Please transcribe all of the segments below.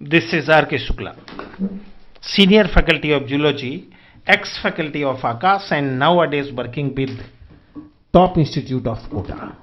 This is R. K. Shukla, Senior Faculty of Zoology, ex-faculty of Aakash, and nowadays working with Top Institute of Kota.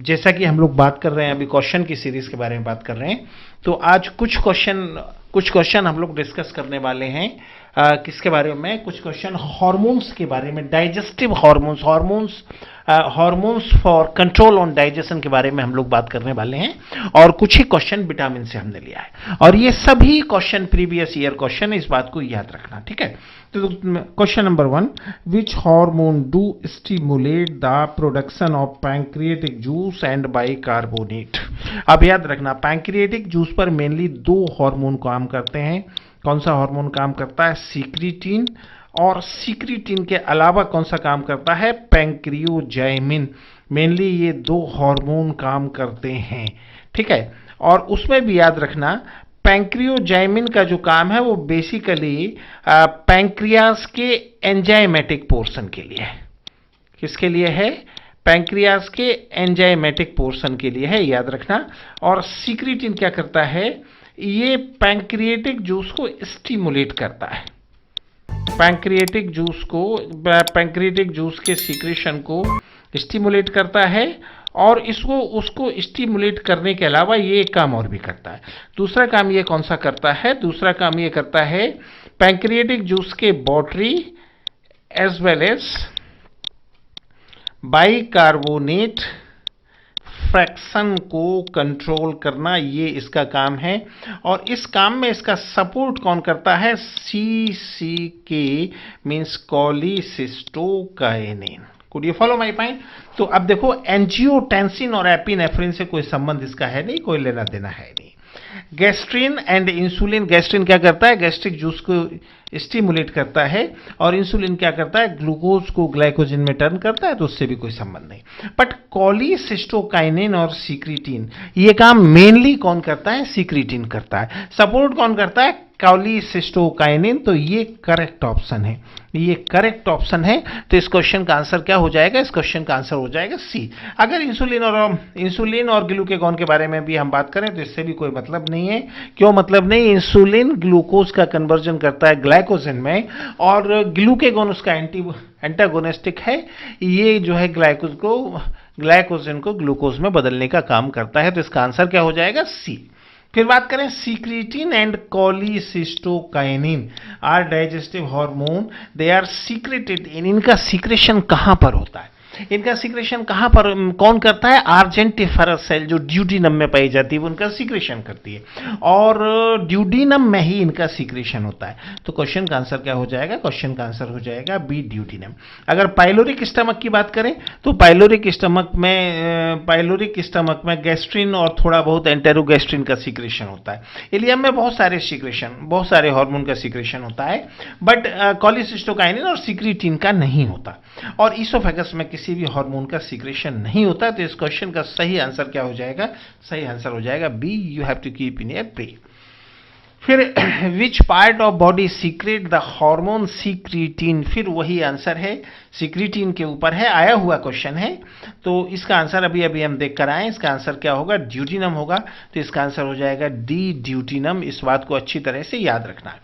जैसा कि हम लोग बात कर रहे हैं, अभी क्वेश्चन की सीरीज के बारे में बात कर रहे हैं, तो आज कुछ क्वेश्चन हम लोग डिस्कस करने वाले हैं। किसके बारे में? कुछ क्वेश्चन हार्मोन्स के बारे में, digestive hormones for control on digestion के बारे में हम लोग बात करने वाले हैं, और कुछ ही क्वेश्चन विटामिन से हमने लिया है, और ये सभी क्वेश्चन प्रीवियस ईयर क्वेश्चन, इस बात को याद रखना, ठीक है। तो question number 1, which hormone do stimulate the production of pancreatic juice and bicarbonate. अब याद रखना, पैंक्रियाटिक जूस पर मेनली 2 हार्मोन काम करते हैं। कौन सा हार्मोन काम करता है? सीक्रेटिन, और सीक्रेटिन के अलावा कौन सा काम करता है? पैंक्रियोजाइमिन। मेनली ये 2 हार्मोन काम करते हैं, ठीक है। और उसमें भी याद रखना, पैंक्रियोजाइमिन का जो काम है वो बेसिकली पैंक्रियास के एंजाइमेटिक पोर्शन के लिए है। किसके लिए है? पैंक्रियास के एंजाइमेटिक पोर्शन के लिए है, याद रखना। और सीक्रेटिन क्या करता है? ये पैंक्रियाटिक जूस को स्टिमुलेट करता है, पैंक्रियाटिक जूस के सीक्रेशन को स्टिमुलेट करता है, और उसको स्टिमुलेट करने के अलावा ये एक काम और भी करता है। दूसरा काम ये कौन सा करता है? दूसरा काम ये करता है, पैंक्रियाटिक जूस के watery as well as bicarbonate fraction को कंट्रोल करना, ये इसका काम है। और इस काम में इसका सपोर्ट कौन करता है? CCK means cholecystokinin. Could you follow my point? तो अब देखो, एंजियोटेंसिन और एपिनेफ्रिन से कोई संबंध इसका है नहीं, कोई लेना देना है नहीं। गैस्ट्रिन एंड इंसुलिन, गैस्ट्रिन क्या करता है? गैस्ट्रिक जूस को स्टिमुलेट करता है, और इंसुलिन क्या करता है? ग्लूकोज को ग्लाइकोजन में टर्न करता है, तो उससे भी कोई संबंध नहीं। बट कोलिसिस्टोकाइनिन और सीक्रेटिन, ये काम मेनली कौन करता है? सीक्रेटिन करता है। सपोर्ट कौन करता है? कोलिसिस्टोकाइनिन। तो ये करेक्ट ऑप्शन है, ये करेक्ट ऑप्शन है। तो इस क्वेश्चन का आंसर क्या हो जाएगा? इस क्वेश्चन का आंसर हो जाएगा सी। अगर इंसुलिन और ग्लूकेगॉन के बारे में भी हम बात करें तो इससे भी कोई मतलब नहीं है। क्यों मतलब नहीं? इंसुलिन ग्लूकोज का कन्वर्जन करता है ग्लाइकोजन में, और ग्लूकेगॉन उसका एंटागोनिस्टिक है। ये जो है ग्लाइकोजन को ग्लूकोज में बदलने का काम करता है। तो इसका आंसर क्या हो जाएगा? सी। फिर बात करें, secretin and cholecystokinin are digestive hormone, they are secreted in. इनका सीक्रेशन कहां पर होता है? इनका सीक्रेशन कहां पर कौन करता है? आर्जेंटिफरस सेल जो ड्यूडिनम में पाई जाती है, वो इनका सीक्रेशन करती है, और ड्यूडिनम में ही इनका सीक्रेशन होता है। तो क्वेश्चन का आंसर क्या हो जाएगा? क्वेश्चन का आंसर हो जाएगा बी, ड्यूडिनम। अगर पाइलोरिक स्टमक की बात करें तो पाइलोरिक स्टमक में गैस्ट्रिन और थोड़ा बहुत एंटेरोगैस्ट्रिन का सीक्रेशन होता है। इलियम में बहुत सारे हार्मोन का सीक्रेशन होता है, बट कोलिसिस्टोकाइनिन और सीक्रेटिन का नहीं होता। और ईसोफेगस में किसी भी हार्मोन का सीक्रेशन नहीं होता। तो इस क्वेश्चन का सही आंसर क्या हो जाएगा? सही आंसर हो जाएगा B, you have to keep in your brain. फिर which part of body secrete the hormone secretin? फिर वही आंसर है, सीक्रेटिन के ऊपर है, आया हुआ क्वेश्चन है। तो इसका आंसर अभी हम देख कर आए। इसका आंसर क्या होगा? ड्यूटिनम होगा। तो इसका आंसर हो जाएगा डी, ड्यूटिनम। इस बात को अच्छी तरह से याद रखना है।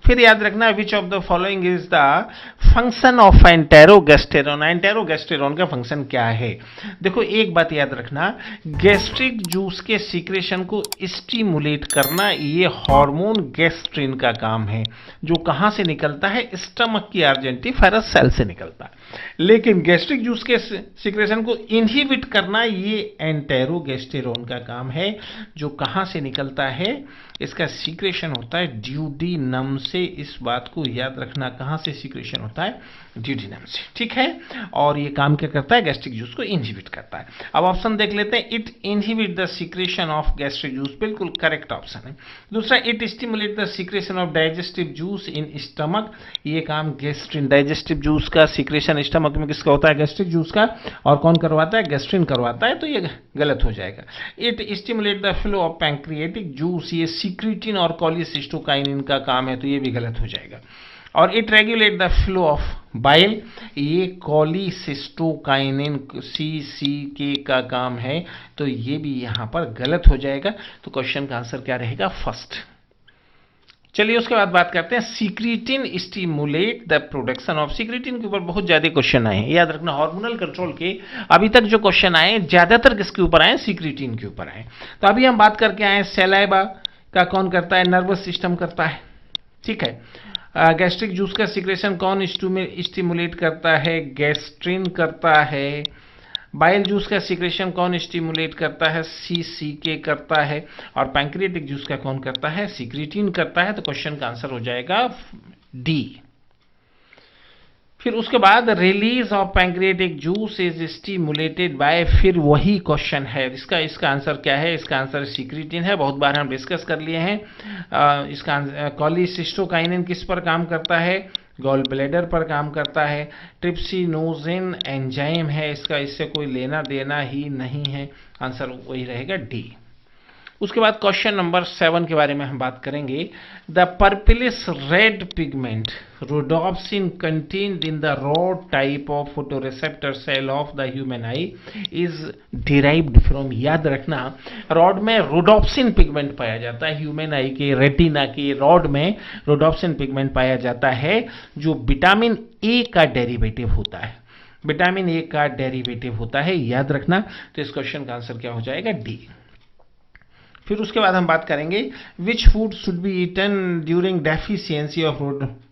फिर याद रखना, which of the following is the function of enterogastrone. Enterogastrone का फंक्शन क्या है? देखो, एक बात याद रखना, गैस्ट्रिक जूस के सीक्रेशन को स्टिमुलेट करना, ये हार्मोन गैस्ट्रिन का काम है, जो कहां से निकलता है? स्टमक की आर्जेंटिफरस सेल से निकलता है। लेकिन गैस्ट्रिक जूस के सीक्रेशन को इनहिबिट करना, ये एंटेरोगेस्टेरॉन का काम है, जो कहां से निकलता है? इसका सीक्रेशन होता है ड्यूडिनम से। इस बात को याद रखना, कहां से सीक्रेशन होता है? ड्यूडिनम से, ठीक है। और ये काम क्या करता है? गैस्ट्रिक जूस को इनहिबिट करता है। अब ऑप्शन देख लेते हैं, it inhibit the secretion of gastric juice, बिल्कुल करेक्ट ऑप्शन है। दूसरा, it stimulate the secretion of digestive juice in stomach, ये काम गैस्ट्रिन, डाइजेस्टिव जूस का सीक्रेशन स्टमक में किसका होता है? गैस्ट्रिक जूस का। और कौन करवाता है? गैस्ट्रिन करवाता है। तो ये गलत हो जाएगा। It stimulate the flow of pancreatic juice, ये सीक्रेटिन और कोलिसिस्टोकाइनिन का काम है, तो ये भी गलत हो जाएगा। और it regulate the flow of bile. ये कोलिसिस्टोकाइनिन CCK का काम है, तो ये भी यहां पर गलत हो जाएगा। तो क्वेश्चन का आंसर क्या रहेगा? फर्स्ट। चलिए उसके बाद बात करते हैं secretin stimulate the production of. Secretin के ऊपर बहुत ज्यादा क्वेश्चन आए हैं, याद रखना हार्मोनल कंट्रोल के अभी तक जो क्वेश्चन आए ज्यादातर किसके ऊपर आए? सीक्रेटिन के ऊपर आए। तो अभी हम बात करके आए सैलाइवा का कौन करता है? नर्वस सिस्टम करता है, ठीक है। गैस्ट्रिक जूस का सिक्रेशन कौन स्टिमुलेट करता है? गैस्ट्रिन करता है। बाइल जूस का सिक्रेशन कौन स्टिमुलेट करता है? CCK करता है। और पैंक्रियाटिक जूस का कौन करता है? सीक्रेटिन करता है। तो क्वेश्चन का आंसर हो जाएगा D। फिर उसके बाद release of pancreatic juice is stimulated by, फिर वही क्वेश्चन है। इसका आंसर क्या है? इसका आंसर सीक्रेटिन है, बहुत बार हम डिस्कस कर लिए हैं। इसका कोलिसिस्टोकाइनिन किस पर काम करता है? गॉल ब्लैडर पर काम करता है। ट्रिप्सिनोजिन एंजाइम है इसका, इससे कोई लेना देना ही नहीं है। आंसर वही रहेगा D। उसके बाद क्वेश्चन नंबर 7 के बारे में हम बात करेंगे। The purplish red pigment rhodopsin contained in the rod type of photoreceptor cell of the human eye is derived from. याद रखना रॉड में रोडोप्सिन पिगमेंट पाया जाता है, ह्यूमन आई के रेटिना के रॉड में रोडोप्सिन पिगमेंट पाया जाता है, जो विटामिन A का डेरिवेटिव होता है। विटामिन A का डेरिवेटिव होता है, याद रखना। तो इस क्वेश्चन का आंसर क्या हो जाएगा? D। फिर उसके बाद हम बात करेंगे which food should be eaten during deficiency of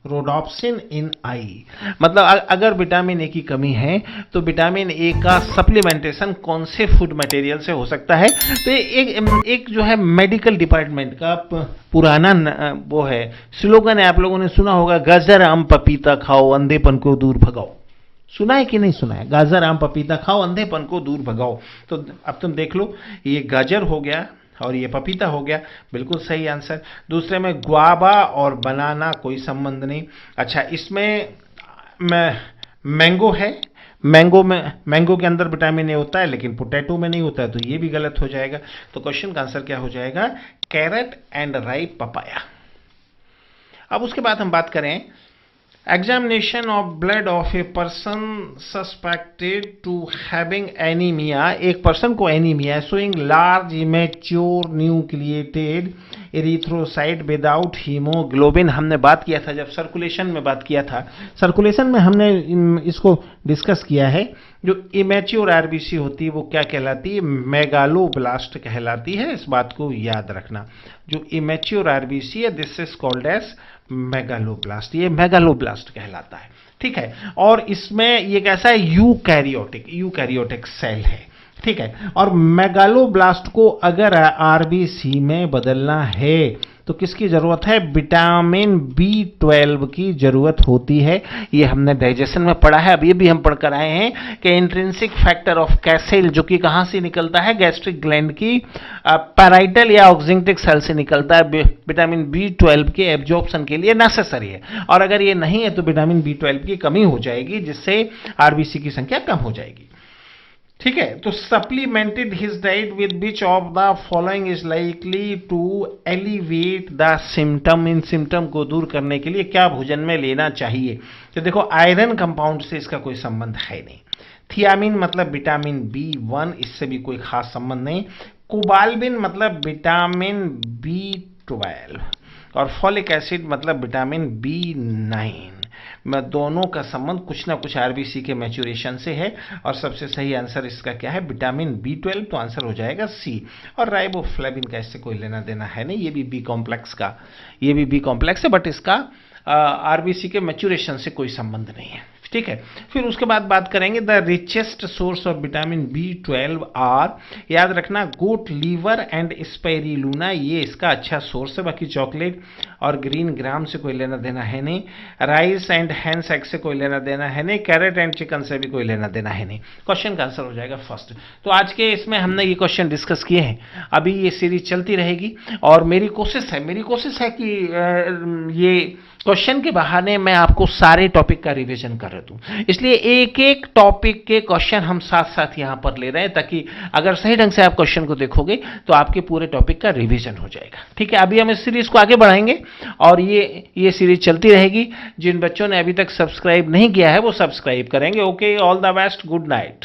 rhodopsin in eye. मतलब अगर विटामिन ए की कमी है तो विटामिन ए का सप्लीमेंटेशन कौन से फूड मटेरियल से हो सकता है? तो एक जो है मेडिकल डिपार्टमेंट का पुराना वो है, स्लोगन है, आप लोगों ने सुना होगा, गाजर आम पपीता खाओ अंधेपन को दूर भगाओ। सुना है कि नहीं सुना है? गाजर आम पपीता खाओ अंधेपन को दूर भगाओ। तो अब तुम देख लो, ये गाजर हो गया और ये पपीता हो गया, बिल्कुल सही आंसर। दूसरे में ग्वावा और बनाना कोई संबंध नहीं। अच्छा, इसमें मैंगो है, मैंगो के अंदर विटामिन ए होता है लेकिन पोटैटो में नहीं होता है, तो ये भी गलत हो जाएगा। तो क्वेश्चन का आंसर क्या हो जाएगा? Carrot and ripe papaya. अब उसके बाद हम बात करें examination of blood of a person suspected to having anaemia. एक पर्सन को anaemia showing large immature nucleated erythrocyte without haemoglobin. हमने बात किया था जब सर्कुलेशन में बात किया था, सर्कुलेशन में हमने इसको डिस्कस किया है। जो इमेच्योर आरबीसी होती है वो क्या कहलाती है? मेगालोब्लास्ट कहलाती है, इस बात को याद रखना। जो इमेच्योर आरबीसी है this is called as megaloblast, ये मेगालोब्लास्ट कहलाता है, ठीक है। और इसमें ये कैसा है? यूकैरियोटिक सेल है, ठीक है। और मेगालोब्लास्ट को अगर आरबीसी में बदलना है तो किसकी जरूरत है? विटामिन B12 की जरूरत होती है। ये हमने डाइजेशन में पढ़ा है। अब ये भी हम पढ़कर आए हैं कि इंट्रिंसिक फैक्टर ऑफ कैसेल, जो कि कहां से निकलता है? गैस्ट्रिक ग्लैंड की पैराइटल या ऑक्जिंक्टिक सेल से निकलता है। विटामिन B12 के एब्जॉर्प्शन के लिए नेसेसरी है, और अगर ये नहीं है तो विटामिन B12 की कमी हो जाएगी, जिससे आरबीसी की संख्या कम हो जाएगी, ठीक है। तो supplemented his diet with which of the following is likely to elevate the symptom. इन सिम्टम को दूर करने के लिए क्या भोजन में लेना चाहिए? तो देखो, आयरन कंपाउंड से इसका कोई संबंध है नहीं। थियामिन मतलब विटामिन B1, इससे भी कोई खास संबंध नहीं। कोबाल्बिन मतलब विटामिन B12, और फॉलिक एसिड मतलब विटामिन B9। दोनों का संबंध कुछ ना कुछ आरबीसी के मैच्योरेशन से है, और सबसे सही आंसर इसका क्या है? Vitamin B12। तो आंसर हो जाएगा C। और राइबोफ्लेविन का इससे कोई लेना देना है नहीं, ये भी बी कॉम्प्लेक्स है, बट इसका आरबीसी के मैच्योरेशन से कोई संबंध नहीं है, ठीक है। फिर उसके बाद बात करेंगे the richest source of vitamin B12 are, याद रखना, गोट लीवर एंड स्पाइरुलिना, ये इसका अच्छा सोर्स है। बाकी चॉकलेट और ग्रीन ग्राम से कोई लेना देना है नहीं, राइस एंड हैंस एग से कोई लेना देना है नहीं, कैरेट एंड चिकन से भी कोई लेना देना है नहीं। क्वेश्चन का आंसर हो जाएगा फर्स्ट। तो आज के इसमें हमने ये क्वेश्चन डिस्कस किए हैं, अभी ये सीरीज चलती रहेगी, और मेरी कोशिश है कि ये क्वेश्चन के बहाने मैं आपको सारे टॉपिक का रिवीजन कर दूं, इसलिए एक एक टॉपिक के क्वेश्चन हम साथ साथ यहां पर ले रहे हैं, ताकि अगर सही ढंग से आप क्वेश्चन को देखोगे तो आपके पूरे टॉपिक का रिवीजन हो जाएगा, ठीक है। अभी हम इस सीरीज को आगे बढ़ाएंगे, और ये सीरीज चलती रहेगी। जिन बच्चों ने अभी तक सब्सक्राइब नहीं किया है वो सब्सक्राइब करेंगे। Okay, all the best, good night.